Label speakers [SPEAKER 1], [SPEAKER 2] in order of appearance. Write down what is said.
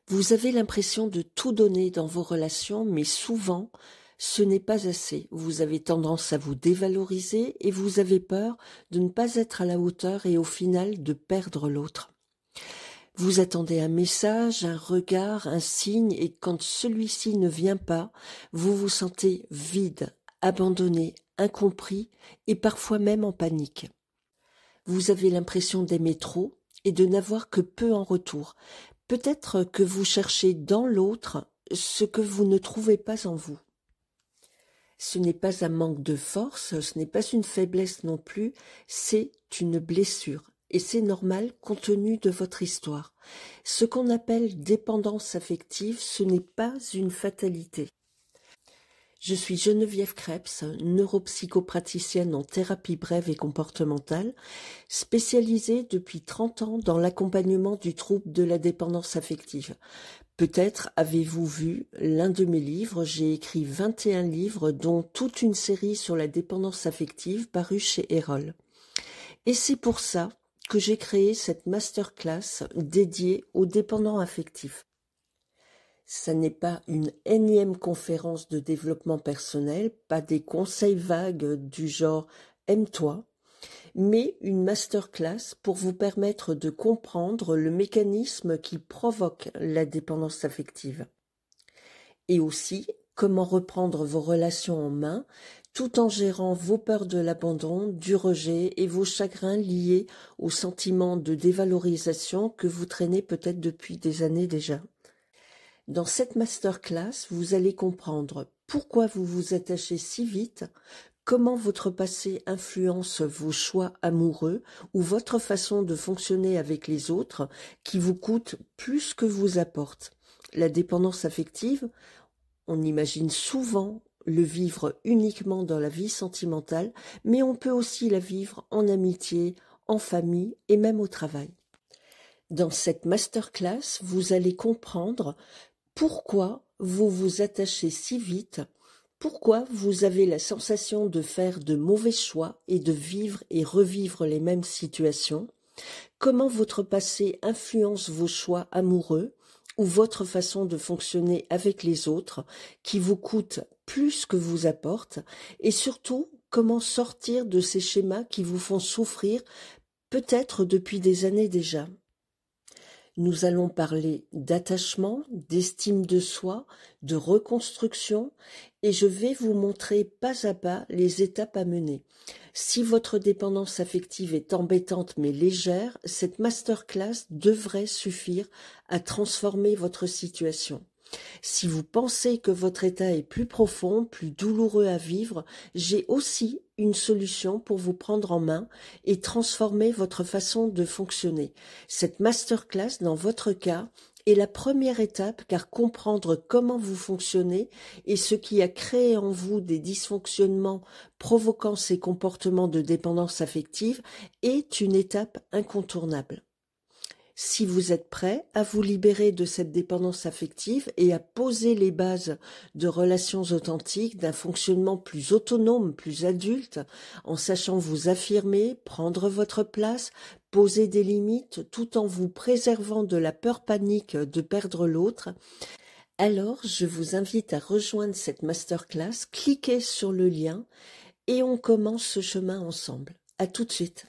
[SPEAKER 1] Vous avez l'impression de tout donner dans vos relations, mais souvent, ce n'est pas assez. Vous avez tendance à vous dévaloriser et vous avez peur de ne pas être à la hauteur et au final de perdre l'autre. Vous attendez un message, un regard, un signe et quand celui-ci ne vient pas, vous vous sentez vide, abandonné, incompris et parfois même en panique. Vous avez l'impression d'aimer trop et de n'avoir que peu en retour. Peut-être que vous cherchez dans l'autre ce que vous ne trouvez pas en vous. Ce n'est pas un manque de force, ce n'est pas une faiblesse non plus, c'est une blessure. Et c'est normal compte tenu de votre histoire. Ce qu'on appelle dépendance affective, ce n'est pas une fatalité. Je suis Geneviève Krebs, neuropsychopraticienne en thérapie brève et comportementale, spécialisée depuis 30 ans dans l'accompagnement du trouble de la dépendance affective. Peut-être avez-vous vu l'un de mes livres, j'ai écrit 21 livres dont toute une série sur la dépendance affective parue chez Erol. Et c'est pour ça que j'ai créé cette masterclass dédiée aux dépendants affectifs. Ça n'est pas une énième conférence de développement personnel, pas des conseils vagues du genre « aime-toi », mais une masterclass pour vous permettre de comprendre le mécanisme qui provoque la dépendance affective. Et aussi, comment reprendre vos relations en main tout en gérant vos peurs de l'abandon, du rejet et vos chagrins liés au sentiment de dévalorisation que vous traînez peut-être depuis des années déjà. Dans cette masterclass, vous allez comprendre pourquoi vous vous attachez si vite, comment votre passé influence vos choix amoureux ou votre façon de fonctionner avec les autres qui vous coûte plus que vous apporte. La dépendance affective, on imagine souvent le vivre uniquement dans la vie sentimentale, mais on peut aussi la vivre en amitié, en famille et même au travail. Dans cette masterclass, vous allez comprendre pourquoi vous vous attachez si vite, pourquoi vous avez la sensation de faire de mauvais choix et de vivre et revivre les mêmes situations, comment votre passé influence vos choix amoureux ou votre façon de fonctionner avec les autres qui vous coûte plus que vous apporte, et surtout comment sortir de ces schémas qui vous font souffrir peut-être depuis des années déjà. Nous allons parler d'attachement, d'estime de soi, de reconstruction et je vais vous montrer pas à pas les étapes à mener. Si votre dépendance affective est embêtante mais légère, cette masterclass devrait suffire à transformer votre situation. Si vous pensez que votre état est plus profond, plus douloureux à vivre, j'ai aussi une solution pour vous prendre en main et transformer votre façon de fonctionner. Cette masterclass, dans votre cas, est la première étape car comprendre comment vous fonctionnez et ce qui a créé en vous des dysfonctionnements provoquant ces comportements de dépendance affective est une étape incontournable. Si vous êtes prêt à vous libérer de cette dépendance affective et à poser les bases de relations authentiques, d'un fonctionnement plus autonome, plus adulte, en sachant vous affirmer, prendre votre place, poser des limites, tout en vous préservant de la peur panique de perdre l'autre, alors je vous invite à rejoindre cette masterclass, cliquez sur le lien et on commence ce chemin ensemble. À tout de suite.